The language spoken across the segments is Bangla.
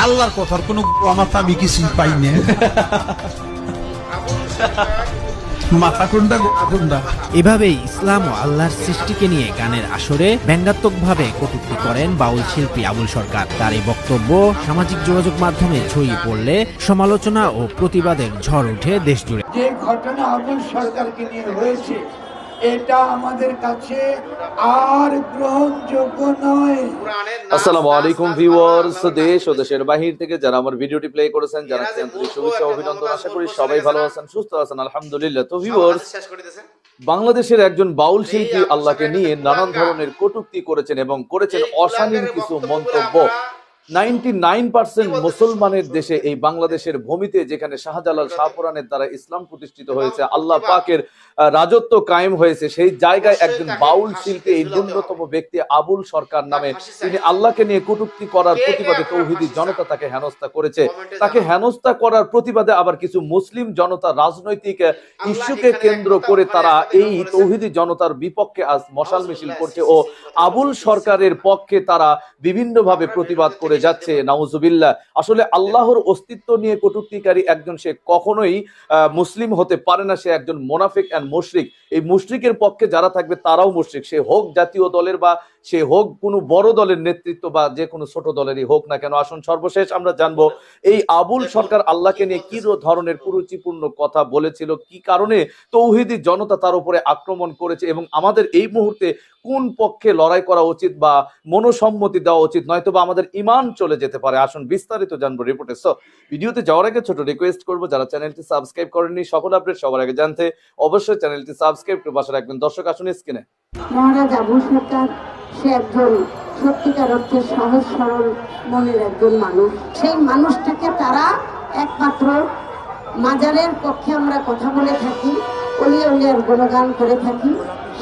আল্লাহর কথার কোনো মাথা আমি কিছুই পাই না। মাথা কোনটা কোনটা। এভাবেই ইসলাম ও আল্লাহর সৃষ্টিকে নিয়ে গানের আসরে ব্যঙ্গাত্মকভাবে কটূক্তি করেন বাউল শিল্পী আবুল সরকার। তার এই বক্তব্য সামাজিক যোগাযোগ মাধ্যমে ছড়িয়ে পড়লে সমালোচনা ও প্রতিবাদের ঝড় ওঠে দেশ জুড়ে। যে ঘটনা আবুল সরকারকে নিয়ে হয়েছে এটা আমাদের কাছে আর গ্রহণযোগ্য নয়। আসসালামু আলাইকুম ভিউয়ার্স, দেশ ও দেশের বাহির থেকে যারা আমার ভিডিওটি প্লে করেছেন জানাচ্ছি আন্তরিক শুভেচ্ছা অভিনন্দন। আশা করি সবাই ভালো আছেন, সুস্থ আছেন, আলহামদুলিল্লাহ। তো ভিউয়ার্স, বাংলাদেশের একজন বাউল শিল্পী আল্লাহকে নিয়ে নানান ধরনের কটূক্তি করেছেন এবং করেছেন অশালীন কিছু মন্তব্য। 99% মুসলমানের দেশে এই বাংলাদেশের ভূমিতে, যেখানে শাহজালাল শাহপুরানের দ্বারা ইসলাম প্রতিষ্ঠিত হয়েছে, আল্লাহ পাকের রাজত্ব কায়েম হয়েছে, সেই জায়গায় একজন বাউল শিল্পী, এই ন্যূনতম ব্যক্তি আবুল সরকার নামে, তিনি আল্লাহকে নিয়ে কটূক্তি করার প্রতিবাদে তৌহিদি জনতা তাকে হেনস্থা করেছে। তাকে হেনস্থা করার প্রতিবাদে আবার কিছু মুসলিম জনতা রাজনৈতিক ইস্যুকে কেন্দ্র করে তারা এই তৌহিদি জনতার বিপক্ষে আজ মশাল মিছিল করছে ও আবুল সরকারের পক্ষে তারা বিভিন্নভাবে প্রতিবাদ করে যাচ্ছে। নাউজুবিল্লাহ। আসলে আল্লাহর অস্তিত্ব নিয়ে কটূক্তিকারী একজন, সে কখনোই মুসলিম হতে পারে না, সে একজন মুনাফিক এন্ড মুশরিক। এই মুশরিকের পক্ষে যারা থাকবে তারাও মুশরিক, সে হোক জাতীয় দলের বা সে হোক কোনো বড় দলের নেতৃত্ব বা যে কোনো ছোট দলেরই হোক না কেন। আসুন সর্বশেষ আমরা জানবো এই আবুল সরকার আল্লাহকে নিয়ে কি ধরনের কুরুচিপূর্ণ কথা বলেছিল, কি কারণে তৌহিদি জনতা তার উপরে আক্রমণ করেছে এবং আমাদের এই মুহূর্তে কোন পক্ষে লড়াই করা উচিত বা মনোসম্মতি দেওয়া উচিত, নয়তো বা আমাদের ঈমান চলে যেতে পারে। আসুন বিস্তারিত জানবো রিপোর্টে। সো ভিডিওতে যাওয়ার আগে ছোট রিকোয়েস্ট করবো, যারা চ্যানেলটি সাবস্ক্রাইব করেননি, সকল আপডেট সবার আগে জানতে অবশ্যই চ্যানেলটি সাবস্ক্রাইব করে পাশে রাখবেন। দর্শক আসুন স্ক্রিনে। মহারাজ আবুল সরকার, সে একজন সত্যিকার অর্থে সহজ সরল মনের একজন মানুষ। সেই মানুষটাকে তারা একমাত্র মাজারের পক্ষে আমরা কথা বলে থাকি, অলিয়া উলিয়ার গুণগান করে থাকি,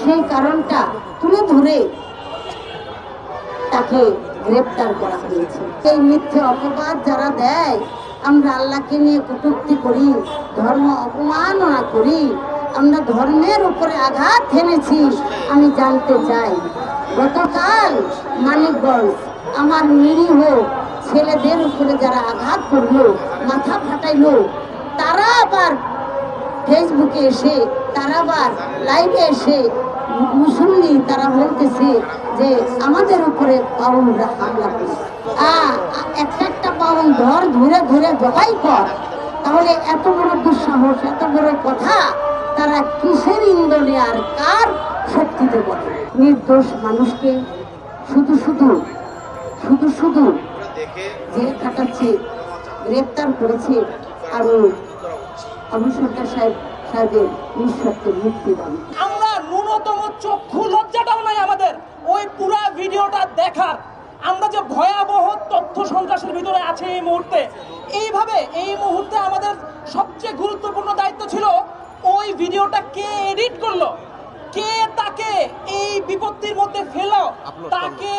সেই কারণটা তুলে ধরে তাকে গ্রেপ্তার করা হয়েছে। এই মিথ্যে অপবাদ যারা দেয়, আমরা আল্লাহকে নিয়ে কটূক্তি করি, ধর্ম অপমাননা করি, আমরা ধর্মের উপরে আঘাত হেনেছি। আমি জানতে চাই, গতকাল মানিকগঞ্জ আমার নিরীহ ছেলেদের উপরে যারা আঘাত করলো, মাথা ফাটাইলো, তারা আবার ফেসবুকে এসে, তারা আবার লাইভে এসে মুসল্লি তারা বলতেছে যে আমাদের উপরে পাউন্ডরা হামলা করছে। একটা পাউন্ড ধরে ধরে জবাই কর। তাহলে এত বড় দুঃসাহস, এত বড় কথা তারা কিসের ইন্ধনে আর কার শক্তিতে বলে? নির্দোষ মানুষকে শুধু শুধু জেল কাটাচ্ছে, গ্রেপ্তার করেছে। আরো আবুল সরকার সাহেবের নিঃশর্তে মুক্তি দান। আমরা ন্যূনতম চক্ষু লজ্জাটাও নাই আমাদের ওই পুরা ভিডিওটা দেখার। আমরা যে ভয়াবহ তথ্য সন্ত্রাসের ভিতরে আছে এই মুহূর্তে, এই মুহূর্তে আমাদের সবচেয়ে গুরুত্বপূর্ণ দায়িত্ব ছিল ওই ভিডিওটা কে এডিট করলো, কে তাকে এই বিপত্তির মধ্যে ফেলো, তাকে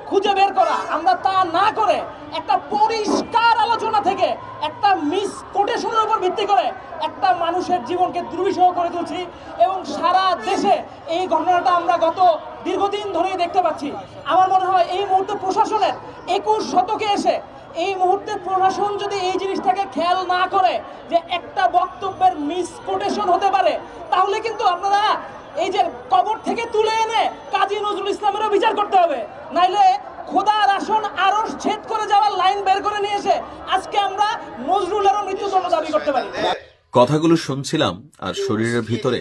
খুঁজে বের করা। আমরা তা না করে একটা পরিষ্কার আলোচনা থেকে, একটা মিসকোটেশনের উপর ভিত্তি করে একটা মানুষের জীবনকে দুর্বিষহ করে তুলছি এবং সারা দেশে এই ঘটনাটা আমরা গত দীর্ঘদিন ধরেই দেখতে পাচ্ছি। আমার মনে হয় এই মুহূর্তে প্রশাসনের 21 শতকে এসে এই মুহূর্তে প্রশাসন যদি এই জিনিসটাকে খেয়াল না করে যে একটা বক্তব্যের মিসকোটেশন হতে পারে, তাহলে কিন্তু আপনারা এই যে কবর থেকে তুলে এনে কাজী নজরুল ইসলামেরও বিচার করতে হবে, নাইলে খোদার আসন আরশ ছেদ করে যাওয়ার লাইন বের করে নিয়ে এসে আজকে আমরা নজরুলেরও মৃত্যুদণ্ড দাবি করতে পারি। কথাগুলো শুনছিলাম আর শরীরের ভিতরে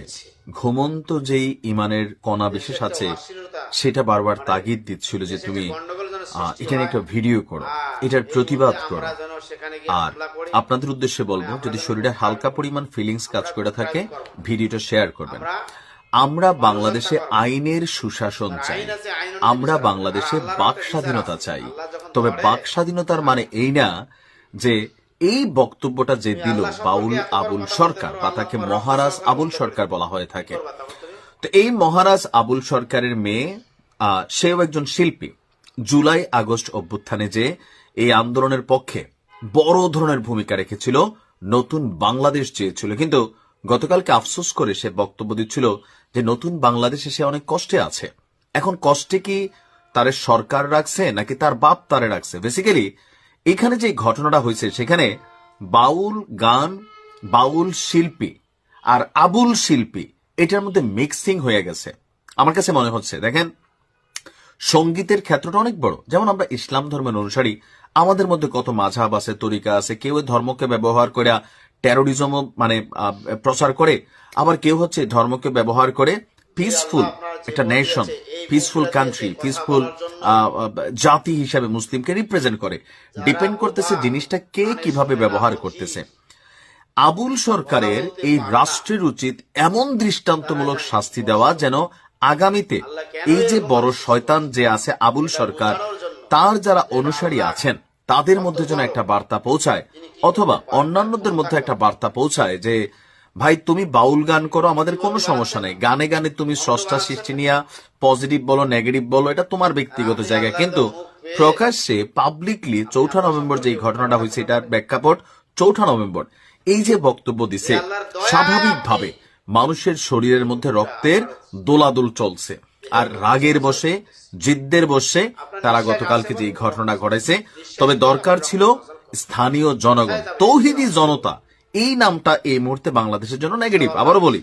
ঘুমন্ত যেই ইমানের কণা বিশেষ আছে সেটা বারবার তাগিদ দিচ্ছিল যে তুমি এটা নিয়ে একটা ভিডিও করো, এটার প্রতিবাদ করো। আর আপনাদের উদ্দেশ্যে বলবো, যদি শরীরে হালকা পরিমাণ ফিলিংস কাজ করে থাকে ভিডিওটা শেয়ার করবেন। আমরা বাংলাদেশে আইনের সুশাসন চাই, আমরা বাংলাদেশে বাক স্বাধীনতা চাই। তবে বাক স্বাধীনতার মানে এই না যে এই বক্তব্যটা যে দিল বাউল আবুল সরকার, বা তাকে মহারাজ আবুল সরকার বলা হয়ে থাকে, তো এই মহারাজ আবুল সরকারের মেয়ে, সেও একজন শিল্পী। জুলাই আগস্ট অভ্যুত্থানে যে এই আন্দোলনের পক্ষে বড় ধরনের ভূমিকা রেখেছিল, নতুন বাংলাদেশ চেয়েছিল, কিন্তু গতকালকে আফসোস করে সে বক্তব্য দিচ্ছিল যে নতুন বাংলাদেশে সে অনেক কষ্টে আছে। এখন কষ্টে কি তারে সরকার রাখছে নাকি তার বাপ তারে রাখছে? বেসিক্যালি এখানে যে ঘটনাটা হয়েছে সেখানে বাউল গান, বাউল শিল্পী আর আবুল শিল্পী এটার মধ্যে মিক্সিং হয়ে গেছে। আমার কাছে মনে হচ্ছে, দেখেন, সঙ্গীতের ক্ষেত্রটা অনেক বড়। যেমন আমরা ইসলাম ধর্মের অনুসারী, আমাদের মধ্যে কত মাঝহাব আছে, তরিকা আছে। কেউ ধর্মকে ব্যবহার করে টেরোরিজম মানে প্রচার করে, আবার কেউ হচ্ছে ধর্মকে ব্যবহার করে পিসফুল একটা নেশন, পিসফুল কান্ট্রি, পিসফুল জাতি হিসাবে মুসলিমকে রিপ্রেজেন্ট করে। ডিপেন্ড করতেছে জিনিসটা কে কিভাবে ব্যবহার করতেছে। আবুল সরকারের এই রাষ্ট্রের উচিত এমন দৃষ্টান্তমূলক শাস্তি দেওয়া যেন আগামীতে এই যে বড় শয়তান যে আছে আবুল সরকার, তার যারা অনুসারী আছেন তাদের মধ্যে যেন একটা বার্তা পৌঁছায়, অথবা অন্যান্যদের মধ্যে একটা বার্তা পৌঁছায় যে ভাই তুমি বাউল গান করো, আমাদের কোনো সমস্যা নেই, গানে গানে তুমি স্রষ্টা সৃষ্টি নিয়ে পজিটিভ বলো নেগেটিভ বলো, এটা তোমার ব্যক্তিগত জায়গা। কিন্তু প্রকাশ্যে পাবলিকলি 4 নভেম্বর যে ঘটনাটা হয়েছে, এটার প্রেক্ষাপট 4 নভেম্বর, এই যে বক্তব্য দিছে, স্বাভাবিকভাবে মানুষের শরীরের মধ্যে রক্তের দোলাদোল চলছে। আর রাগের বসে, জিদ্দের বসে তারা গতকালকে যে ঘটনা ঘটেছে। তবে দরকার ছিল স্থানীয় জনগণ, তৌহিদি জনতা, এই নামটা এই মুহূর্তে বাংলাদেশের জন্য নেগেটিভ। আবারও বলি,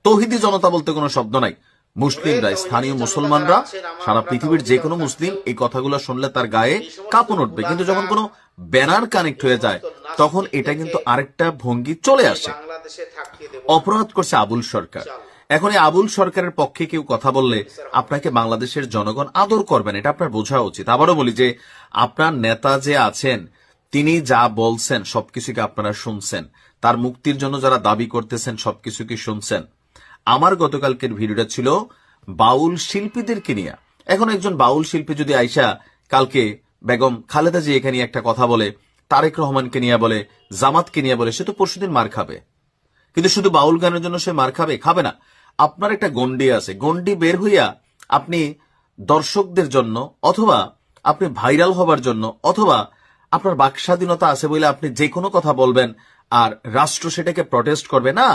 তৌহিদি জনতা বলতে কোনো শব্দ নাই। মুসলিমরা, স্থানীয় মুসলমানরা, সারা পৃথিবীর যে কোনো মুসলিম এই কথাগুলো শুনলে তার গায়ে কাঁপন উঠবে। কিন্তু যখন কোনো ব্যানার কানেক্ট হয়ে যায় তখন এটা কিন্তু আরেকটা ভঙ্গি চলে আসে। অপরাধ করছে আবুল সরকার। এখন এই আবুল সরকারের পক্ষে কেউ কথা বললে আপনাকে বাংলাদেশের জনগণ আদর করবেন, এটা আপনার বোঝা উচিত। আবারও বলি যে আপনার নেতা যে আছেন তিনি যা বলছেন সবকিছুকে আপনারা শুনছেন, তার মুক্তির জন্য যারা দাবি করতেছেন সবকিছুকে শুনছেন। আমার গতকালকের ভিডিওটা ছিল বাউল শিল্পীদেরকে নিয়ে। এখন একজন বাউল শিল্পী যদি আইসা কালকে বেগম খালেদা জি এখানে একটা কথা বলে, তারেক রহমানকে নিয়ে বলে, জামাতকে নিয়ে বলে, সে তো পরশুদিন মার খাবে। কিন্তু শুধু বাউল গানের জন্য সে মার খাবে? খাবে না। আপনার একটা গন্ডি আছে, গন্ডি বের হইয়া আপনি দর্শকদের জন্য, অথবা আপনি ভাইরাল হবার জন্য, অথবা আপনার বাক স্বাধীনতা আছে বলে আপনি যে কোনো কথা বলবেন আর রাষ্ট্র সেটাকে প্রটেস্ট করবে না।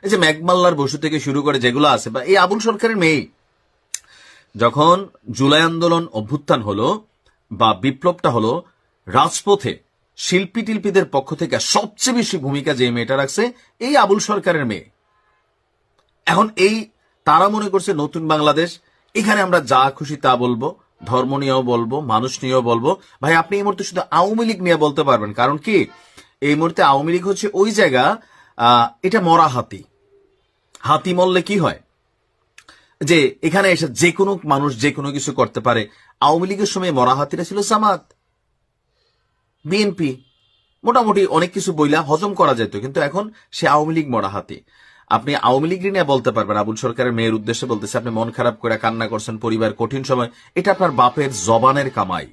এই যে মেঘমাল্লার বসু থেকে শুরু করে যেগুলো আছে, বা এই আবুল সরকারের মেয়ে, যখন জুলাই আন্দোলন অভ্যুত্থান হলো বা বিপ্লবটা হলো, রাজপথে শিল্পী টিল্পীদের পক্ষ থেকে সবচেয়ে বেশি ভূমিকা যে মেয়েটা রাখছে এই আবুল সরকারের মেয়ে। এখন এই তারা মনে করছে নতুন বাংলাদেশ, এখানে আমরা যা খুশি তা বলবো, ধর্ম নিয়েও বলবো, মানুষ নিয়েও বলবো। ভাই আপনি এই মুহূর্তে শুধু আওয়ামী লীগ নিয়ে বলতে পারবেন, কারণ কি এই মুহূর্তে আওয়ামী লীগ হচ্ছে ওই জায়গা, এটা মরা হাতি। হাতি মরলে কি হয়, যে এখানে এসে যে কোনো মানুষ যে কোনো কিছু করতে পারে। আওয়ামী লীগের সময় মরা হাতিরা ছিল জামাত, বিএনপি, মোটামুটি অনেক কিছু বইলা হজম করা যেত। কিন্তু এখন সে আওয়ামী লীগ মরা হাতি। আপনি আওয়ামী লীগ নিয়ে বলতে পারবেন। আবুল সরকারের মেয়ের উদ্দেশ্যে বলতেছে, আপনি মন খারাপ করে কান্না করছেন, পরিবার কঠিন সময়, এটা আপনার বাপের জবানের কামাই।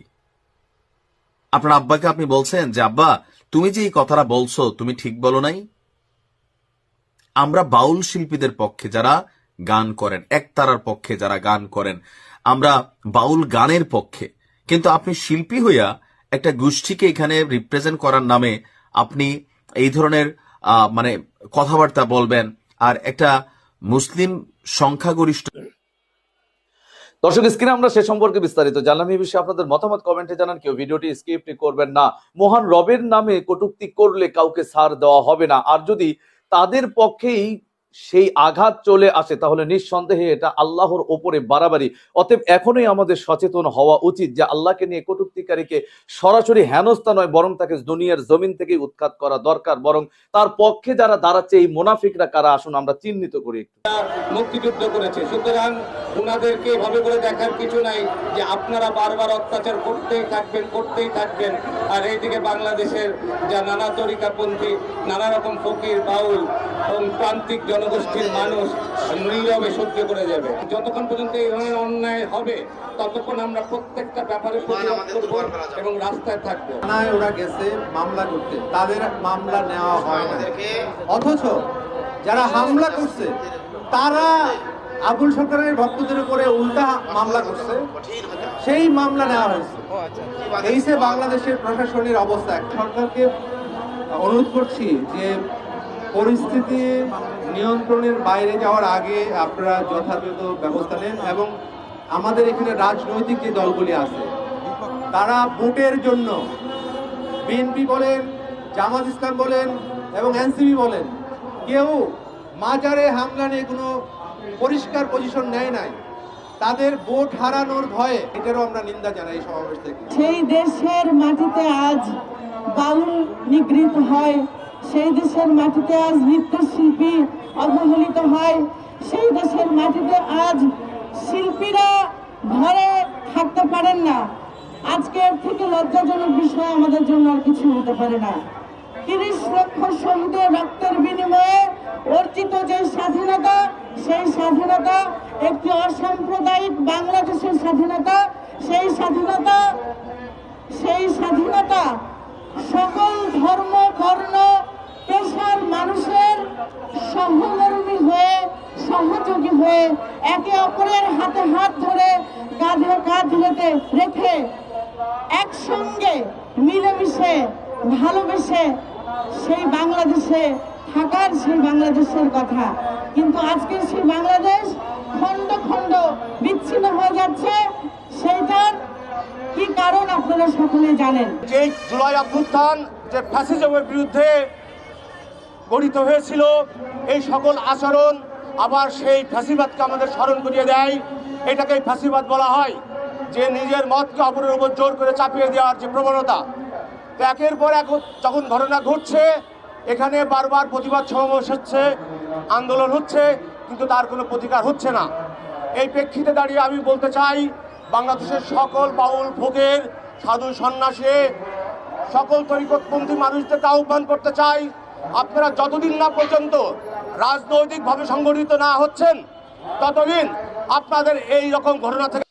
আপনার আব্বাকে আপনি বলছেন যে আব্বা তুমি যে এই কথাটা বলছো তুমি ঠিক বলো নাই। আমরা বাউল শিল্পীদের পক্ষে যারা গান করেন, একতারার পক্ষে যারা গান করেন, আমরা বাউল গানের পক্ষে। কিন্তু আপনি শিল্পী হইয়া একটা গোষ্ঠীকে এখানে রিপ্রেজেন্ট করার নামে আপনি এই ধরনের মানে কথাবার্তা বলবেন, আর একটা মুসলিম সংখ্যাগরিষ্ঠ। দর্শক স্ক্রিনে আমরা সে সম্পর্কে বিস্তারিত জানলাম। এই বিষয়ে আপনাদের মতামত কমেন্টে জানান। কেউ ভিডিওটি স্কিপ করবেন না। মহান রবের নামে কটূক্তি করলে কাউকে ছাড় দেওয়া হবে না। আর যদি তাদের পক্ষেই সেই আঘাত চলে আসে তাহলে নিঃসন্দেহে এটা আল্লাহর ওপরে বাড়াবাড়ি। অতএব এখনই আমাদের সচেতন হওয়া উচিত যে আল্লাহকে নিয়ে কটূক্তিকারীকে সরাসরি হেনস্থা নয়, বরং তাকে দুনিয়ার জমিন থেকে উৎখাত করা দরকার। বরং তার পক্ষে যারা দাঁড়াচ্ছে এই মুনাফিকরা কারা, আসুন আমরা চিহ্নিত করি। মুক্তিযুদ্ধ করেছে, সুতরাং ওনাদেরকে এভাবে করে দেখার কিছু নাই যে আপনারা বারবার অত্যাচার করতেই থাকবেন। আর এইদিকে বাংলাদেশের যা নানা তরিকাপন্থী, নানা রকম ফকির, বাউল এবং প্রান্তিক জনগোষ্ঠীর মানুষ নীরবে সহ্য করে যাবে। যতক্ষণ পর্যন্ত এই ধরনের অন্যায় হবে ততক্ষণ আমরা প্রত্যেকটা ব্যাপারে প্রতিবাদ করব এবং রাস্তায় থাকবো। ওরা গেছে মামলা করতে, তাদের মামলা নেওয়া হয় না, অথচ যারা হামলা করছে তারা আবুল সরকারের ভক্তদের উপরে উল্টা মামলা করছে, সেই মামলা নেওয়া হয়েছে। এই যে বাংলাদেশের প্রশাসনের অবস্থা, সরকারকে অনুরোধ করছি যে পরিস্থিতি নিয়ন্ত্রণের বাইরে যাওয়ার আগে আপনারা যথাযথ ব্যবস্থা নেন। এবং আমাদের এখানে রাজনৈতিক যে দলগুলি আছে তারা ভোটের জন্য বিএনপি বলেন, জামাত ইসলাম বলেন এবং এনসিপি বলেন, কেউ মাজারে হামলা নিয়ে কোনো পরিষ্কার পজিশন নেয় নাই। তাদের ভোট হারানোর ভয়ে এটারও আমরা নিন্দা জানাই এই সমাবেশ থেকে। সেই দেশের মাটিতে আজ বাউল নিগৃহীত হয়, সেই দেশের মাটিতে আজ নৃত্যশিল্পী অবহেলিত হয়, সেই দেশের মাটিতে আজ শিল্পীরা ঘরে থাকতে পারেন না। আজকের থেকে লজ্জাজনক বিষয় আমাদের জন্য আর কিছু হতে পারে না। 30 লক্ষ শহীদের রক্তের বিনিময়ে অর্জিত যে স্বাধীনতা, সেই স্বাধীনতা একটি অসাম্প্রদায়িক বাংলাদেশের স্বাধীনতা। সেই স্বাধীনতা সকল ধর্ম, বর্ণ, পেশার মানুষের সহমর্মী হয়ে, সহযোগী হয়ে, একে অপরের হাতে হাত ধরে, কাঁধে কাঁধ রেখে একসঙ্গে মিলেমিশে ভালোবেসে সেই বাংলাদেশে থাকার, সেই বাংলাদেশের কথা। কিন্তু আজকে সেই বাংলাদেশ খণ্ড খণ্ড বিচ্ছিন্ন হয়ে যাচ্ছে। সেইটার কি কারণ আপনারা সকলে জানেন। যে জুলাই অভ্যুত্থান যে ফ্যাসিজমের বিরুদ্ধে গঠিত হয়েছিল, এই সকল আচরণ আবার সেই ফ্যাসিবাদকে আমাদের স্মরণ করিয়ে দেয়। এটাকেই ফ্যাসিবাদ বলা হয়, যে নিজের মতকে অপরের উপর জোর করে চাপিয়ে দেওয়ার যে প্রবণতা। তো একের পর এক যখন ঘটনা ঘটছে, এখানে বারবার প্রতিবাদ সমাবেশ হচ্ছে, আন্দোলন হচ্ছে, কিন্তু তার কোনো প্রতিকার হচ্ছে না। এই প্রেক্ষিতে দাঁড়িয়ে আমি বলতে চাই, বাংলাদেশের সকল বাউল ফকির, সাধু সন্ন্যাসী, সকল তরিকতপন্থী মানুষদেরকে আহ্বান করতে চাই, আপনারা যতদিন না পর্যন্ত রাজনৈতিকভাবে সংগঠিত না হচ্ছেন, ততদিন আপনাদের এই রকম ঘটনা থেকে।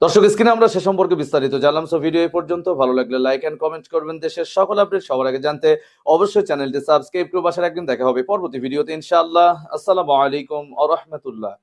দর্শক, স্ক্রিনে আমরা সে সম্পর্কে বিস্তারিত জানলাম। সো ভিডিও এই পর্যন্ত। ভালো লাগলে লাইক এন্ড কমেন্ট করবেন। দেশের সকল আপডেট সবার আগে জানতে অবশ্যই চ্যানেলটি সাবস্ক্রাইব করে পাশে রাখবেন। দেখা হবে পরবর্তী ভিডিওতে ইনশাআল্লাহ। আসসালামু আলাইকুম ওয়া রাহমাতুল্লাহ।